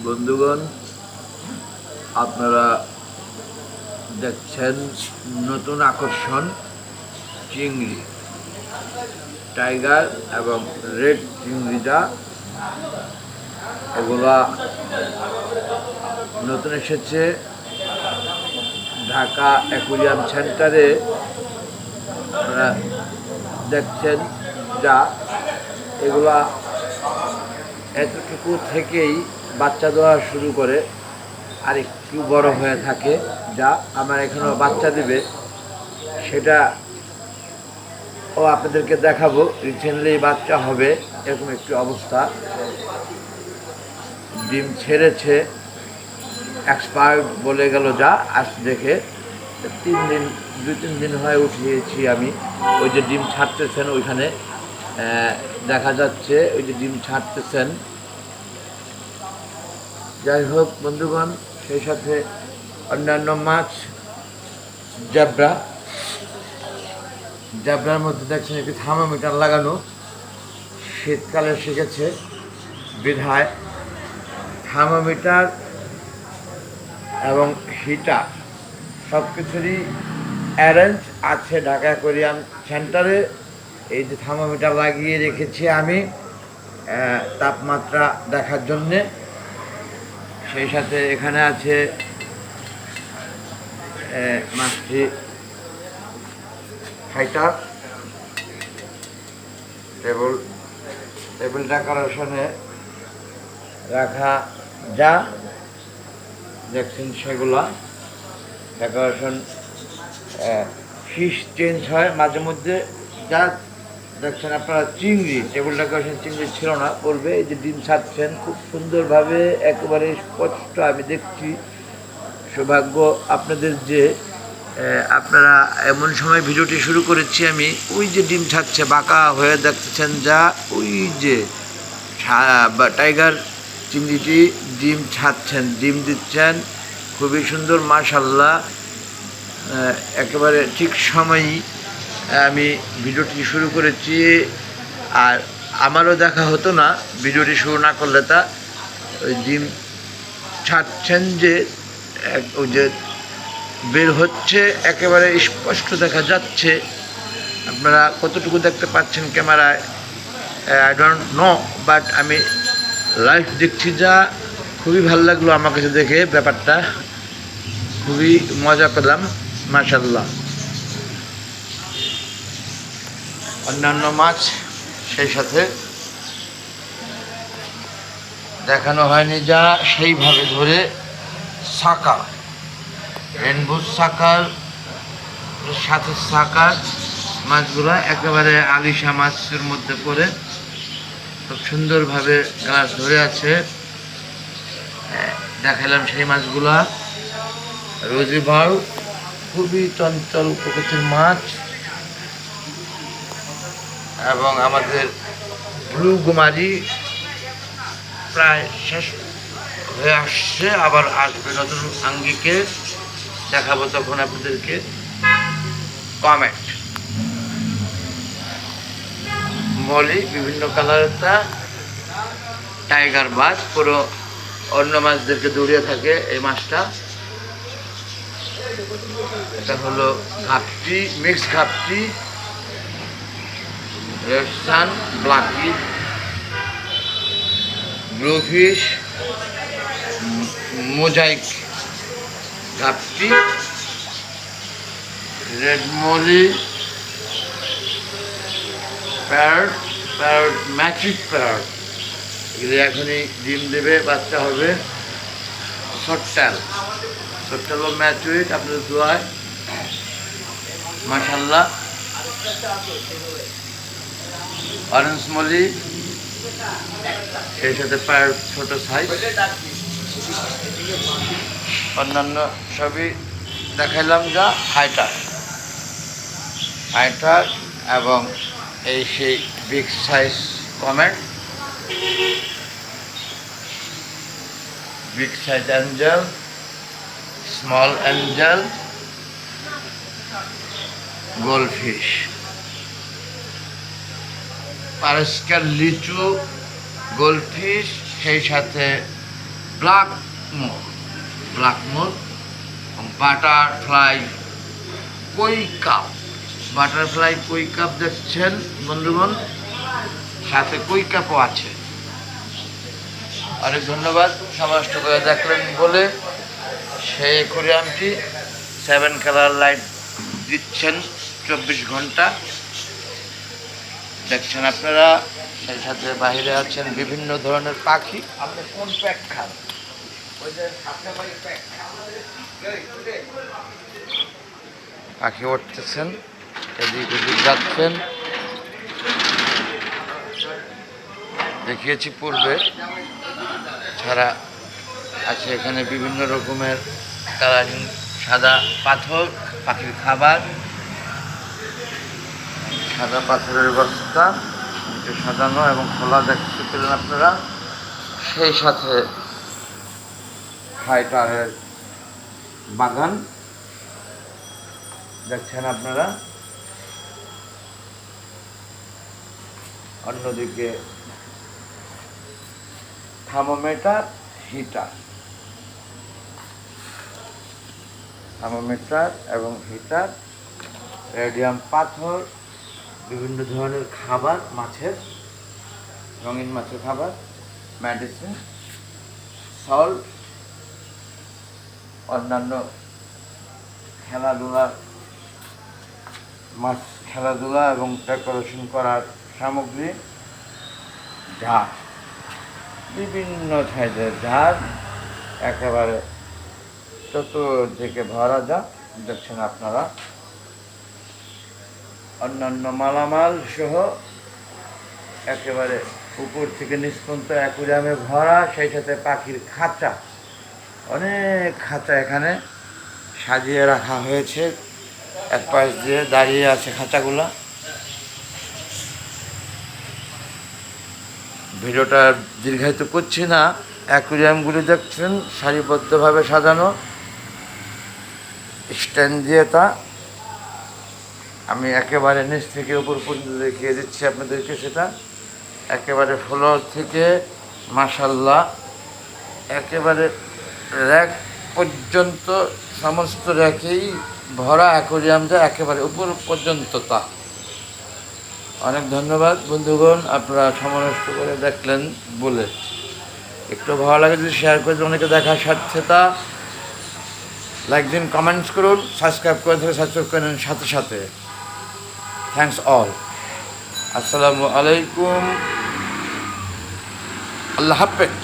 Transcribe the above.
বন্ধুগণ, আপনারা দেখছেন নতুন আকর্ষণ চিংড়ি, টাইগার এবং রেড চিংড়িটা। এগুলা নতুন এসেছে ঢাকা অ্যাকুয়ারিয়াম সেন্টারে। আপনারা দেখছেন যা এগুলা এতটুকু থেকেই বাচ্চা দেওয়া শুরু করে আর একটু বড় হয়ে থাকে, যা আমার এখানেও বাচ্চা দিবে, সেটা ও আপনাদেরকে দেখাবো। রিসেন্টলি বাচ্চা হবে এরকম একটি অবস্থা। ডিম ছেড়েছে, এক্সপায়ার্ড বলে গেল যা আজ দেখে 2-3 দিন হয়ে উঠিয়েছি আমি। ওই যে ডিম ছাড়তেছেন ওইখানে দেখা যাচ্ছে, ওই যে ডিম ছাড়তেছেন। যাই হোক বন্ধুগণ, সেই সাথে অন্যান্য মাছ, জ্যাবরার মধ্যে দেখছেন একটি থার্মোমিটার লাগানো। শীতকালে শিখেছে বিধায় থার্মোমিটার এবং হিটার সব কিছুরই অ্যারেঞ্জ আছে ঢাকা অ্যাকুয়ারিয়াম সেন্টারে। এই যে থার্মোমিটার লাগিয়ে রেখেছি আমি তাপমাত্রা দেখার জন্যে। সেই সাথে এখানে আছে মাছটি ফাইটার টেবিল ডেকোরেশনে রাখা যা দেখছেন সেগুলা ডেকোরেশন। ফিশ চেঞ্জ হয় মাঝে মধ্যে, যা দেখছেন আপনারা চিংড়ি, টেবিল ডেকোরেশন চিংড়ি ছিল না, বলবে এই যে ডিম ছাড়ছেন খুব সুন্দরভাবে, একেবারে স্পষ্ট আমি দেখছি। সৌভাগ্য আপনাদের যে আপনারা এমন সময় ভিডিওটি শুরু করেছি আমি, ওই যে ডিম ছাড়ছে বাঁকা হয়ে দেখতেছেন যা, ওই যে টাইগার চিংড়িটি ডিম ছাড়ছেন, ডিম দিচ্ছেন, খুবই সুন্দর মাশাআল্লাহ। একেবারে ঠিক সময়ই আমি ভিডিওটি শুরু করেছি, আর আমারও দেখা হতো না ভিডিওটি শুরু না করলে। তা ওই ডিম ছাড়ছেন যে ওই যে বের হচ্ছে, একেবারে স্পষ্ট দেখা যাচ্ছে। আপনারা কতটুকু দেখতে পাচ্ছেন ক্যামেরায় আই ডোন্ট নো, বাট আমি লাইভ দেখছি যা খুবই ভালো লাগলো আমার কাছে দেখে, ব্যাপারটা খুবই মজা পেলাম মাশাআল্লাহ। অন্যান্য মাছ সেই সাথে দেখানো হয়নি যা, সেইভাবে ধরে সাকা, রেনবো সাকার সাথে সাকার মাছগুলো একেবারে আলিশা মাছের মধ্যে পড়ে, খুব সুন্দরভাবে গাছ ধরে আছে। দেখালাম সেই মাছগুলা। রোজি ভাউ খুবই চঞ্চল প্রকৃতির মাছ, এবং আমাদের ব্লু গুমারি প্রায় শেষ হয়ে আসছে, আবার আসবে নতুন আঙ্গিকে, দেখাবো তখন আপনাদেরকে। কমেট মলি বিভিন্ন কালারের, তা টাইগার মাছ পুরো অন্য মাছদেরকে দৌড়িয়ে থাকে এই মাছটা। এটা হলো ঘাপটি, মিক্স ঘাপটি, red sun, blacky, bluefish, mosaic ঘাপটি, রেড মলি, প্যারট, ম্যাট্রিক প্যারট, এগুলি এখনই ডিম দেবে, বাচ্চা হবে। সট্টাল ম্যাচুইট আপনাদের দোয়ায় মাশাআল্লাহ। অরেঞ্জ মলি, সেই সাথে প্যারট ছোট সাইজ। অন্যান্য সবই দেখাইলাম যা। ফাইটার এবং এই সেই big size comet, big size angel, small angel, goldfish, পারস্কার লিচু, গোল্ডফিশ, সেই সাথে ব্ল্যাক মোর ব্ল্যাক মোর এবং বাটারফ্লাই কই কাপ। বাটারফ্লাই কই কাপ দেখছেন বন্ধুগণ, সাথে কই কাপও আছে। অনেক ধন্যবাদ সমস্ত করে দেখলেন বলে। সেই অ্যাকোয়ারিয়ামটি 7 কালার লাইট দিচ্ছেন 24 ঘন্টা, দেখছেন আপনারা। সেই সাথে বাইরে আছেন বিভিন্ন ধরনের পাখি। আপনি কোন প্যাক খান? পাখি উঠতেছেন, এদিক ওদিক যাচ্ছেন। দেখিয়েছি পূর্বে। ছাড়া আছে এখানে বিভিন্ন রকমের কালারিং সাদা পাথর, পাখির খাবার, সাদা পাথরের বস্তা সাজানো এবং খোলা দেখতে পেলেন আপনারা। সেই সাথে ফাইটারের বাগান দেখছেন আপনারা। অন্যদিকে থার্মোমিটার, হিটার, থার্মোমিটার এবং হিটার, রেডিয়াম পাথর, বিভিন্ন ধরনের খাবার, মাছের রঙিন মাছের খাবার, মেডিসিন, সল্ট, অন্যান্য খেলাধুলা, মাছ খেলাধুলা এবং ডেকোরেশন করার সামগ্রী, ঝাড়, বিভিন্ন সাইজের ঝাড়, একেবারে চতুর্দিকে ভরা যা দেখছেন আপনারা। অন্যান্য মালামাল সহ একেবারে উপর থেকে নিচ পর্যন্ত অ্যাকুরিয়ামে ভরা। সেই সাথে পাখির খাঁচা, অনেক খাঁচা এখানে সাজিয়ে রাখা হয়েছে। এক পাশ দিয়ে দাঁড়িয়ে আছে খাঁচাগুলো। ভিডিওটা দীর্ঘায়িত করছি না। অ্যাকুরিয়ামগুলি দেখছেন সারিবদ্ধভাবে সাজানো, স্ট্যান্ড দিয়ে। তা আমি একেবারে নিচ থেকে উপর পর্যন্ত দেখিয়ে দিচ্ছি আপনাদেরকে। সেটা একেবারে ফ্লোর থেকে মাশাআল্লাহ একেবারে র্যাক পর্যন্ত, সমস্ত র্যাকেই ভরা অ্যাকোয়ারিয়াম, যা একেবারে উপর পর্যন্ত। তা অনেক ধন্যবাদ বন্ধুগণ, আপনারা সময় নষ্ট করে দেখলেন বলে। একটু ভালো লাগে যদি শেয়ার করে অনেকে দেখার স্বার্থে তা লাইক দিন, কমেন্টস করুন, সাবস্ক্রাইব করে ধরে সাবস্ক্রাইব করেন সাথে সাথে। Thanks all. আসসালামু আলাইকুম, আল্লাহ হাফেজ।